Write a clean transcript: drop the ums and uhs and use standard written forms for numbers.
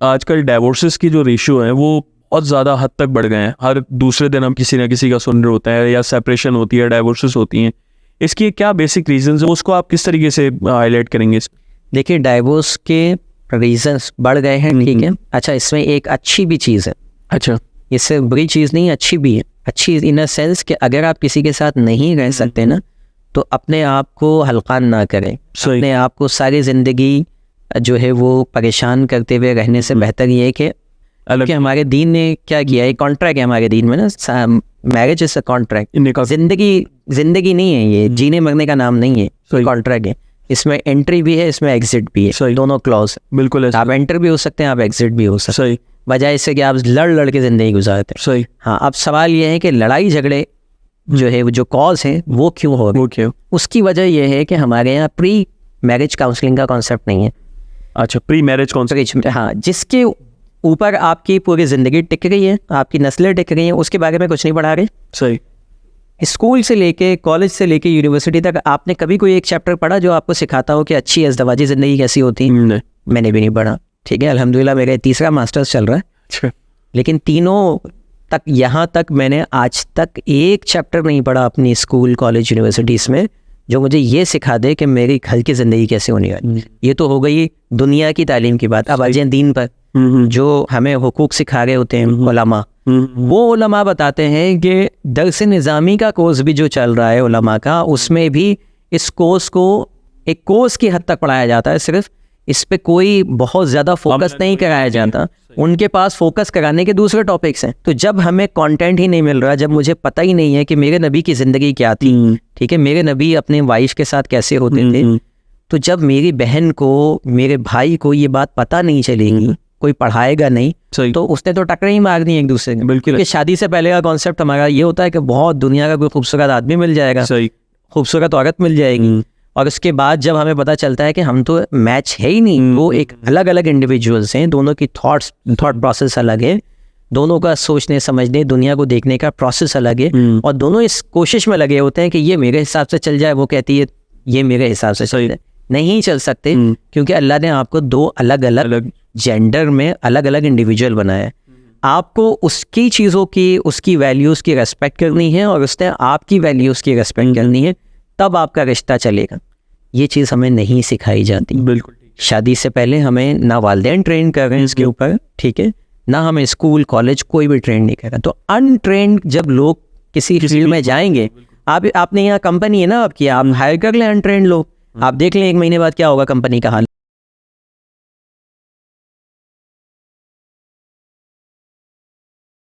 आजकल डाइवोर्सेस की जो रेशियो है वो बहुत ज़्यादा हद तक बढ़ गए हैं। हर दूसरे दिन हम किसी ना किसी का सुन रहे होते हैं, या सेपरेशन होती है, डाइवोर्सेस होती हैं। इसकी क्या बेसिक रीजंस है, उसको आप किस तरीके से हाईलाइट करेंगे? देखिए, डाइवोर्स के रीजंस बढ़ गए हैं, ठीक है। अच्छा, इसमें एक अच्छी भी चीज़ है। अच्छा, इससे बुरी चीज़ नहीं, अच्छी भी है। अच्छी इन अ सेंस कि अगर आप किसी के साथ नहीं रह सकते ना, तो अपने आप को हल्कान ना करें। अपने आप को सारी ज़िंदगी जो है वो परेशान करते हुए रहने से बेहतर ये है कि हमारे दीन ने क्या किया, एक कॉन्ट्रैक्ट है हमारे दीन में ना, मैरिज इज अ कॉन्ट्रैक्ट। जिंदगी नहीं है ये, जीने मरने का नाम नहीं है, कॉन्ट्रैक्ट है। इसमें एंट्री भी है, इसमें एग्जिट भी है, दोनों क्लॉज। बिल्कुल, आप एंटर भी हो सकते हैं, आप एग्जिट भी हो सकते हैं, बजाय इससे कि आप लड़ के ज़िंदगी गुजारते हैं। सही। हाँ, अब सवाल ये है कि लड़ाई झगड़े जो है, जो कॉज है, वो क्यों हो रहे? उसकी वजह यह है कि हमारे यहाँ प्री मैरिज काउंसलिंग का कॉन्सेप्ट नहीं है। अच्छा, प्री मैरिज काउंसलिंग, हाँ, जिसके ऊपर आपकी पूरी ज़िंदगी टिक रही है, आपकी नस्लें टिक रही हैं, उसके बारे में कुछ नहीं पढ़ा रहे। सही। स्कूल से लेके, कॉलेज से लेके, यूनिवर्सिटी तक आपने कभी कोई एक चैप्टर पढ़ा जो आपको सिखाता हो कि अच्छी अज़दवाजी ज़िंदगी कैसी होती है? मैंने भी नहीं पढ़ा, ठीक है। अल्हम्दुलिल्लाह मेरे तीसरा मास्टर्स चल रहा है। अच्छा। लेकिन तीनों तक, यहाँ तक मैंने आज तक एक चैप्टर नहीं पढ़ा अपनी स्कूल, कॉलेज, यूनिवर्सिटीज़ में जो मुझे ये सिखा दे कि मेरी घर की ज़िंदगी कैसे होनी है। ये तो हो गई दुनिया की तालीम की बात। अब आ जाए दीन पर, जो हमें हुकूक सिखा रहे होते हैं उलमा, वो उलमा बताते हैं कि दर्स निज़ामी का कोर्स भी जो चल रहा है उलमा का, उसमें भी इस कोर्स को एक कोर्स की हद तक पढ़ाया जाता है। सिर्फ इस पे कोई बहुत ज़्यादा फोकस नहीं कराया जाता। उनके पास फोकस कराने के दूसरे टॉपिक्स हैं। तो जब हमें कंटेंट ही नहीं मिल रहा, जब मुझे पता ही नहीं है कि मेरे नबी की ज़िंदगी क्या थी, ठीक है, मेरे नबी अपने वाइफ के साथ कैसे होते थे, तो जब मेरी बहन को, मेरे भाई को ये बात पता नहीं चलेगी, कोई पढ़ाएगा नहीं, तो उसने तो टक्कर ही मारनी एक दूसरे में। बिल्कुल। कि शादी से पहले का कॉन्सेप्ट हमारा ये होता है कि बहुत दुनिया का कोई खूबसूरत आदमी मिल जाएगा, खूबसूरत औरत मिल जाएगी, और उसके बाद जब हमें पता चलता है कि हम तो मैच है ही नहीं, वो एक अलग अलग इंडिविजुअल्स हैं, दोनों की थॉट प्रोसेस अलग है, दोनों का सोचने समझने, दुनिया को देखने का प्रोसेस अलग है, और दोनों इस कोशिश में लगे होते हैं कि ये मेरे हिसाब से चल जाए, वो कहती है ये मेरे हिसाब से चल जाए। नहीं चल सकते, क्योंकि अल्लाह ने आपको दो अलग अलग जेंडर में अलग अलग इंडिविजुअल बनाया है। आपको उसकी चीज़ों की, उसकी वैल्यूज़ की रेस्पेक्ट करनी है, और उसने आपकी वैल्यूज़ की रेस्पेक्ट करनी है, तब आपका रिश्ता चलेगा। ये चीज़ हमें नहीं सिखाई जाती। बिल्कुल। शादी से पहले हमें ना वालिदैन ट्रेन कर रहे हैं इसके ऊपर, ठीक है, ना हमें स्कूल, कॉलेज कोई भी ट्रेन नहीं कर रहा। तो अनट्रेंड जब लोग किसी फील्ड में जाएंगे, आपने यहाँ कंपनी है ना आपकी, आप हायर कर लें अनट्रेंड लोग, आप देख लें 1 महीने बाद क्या होगा कंपनी का हाल।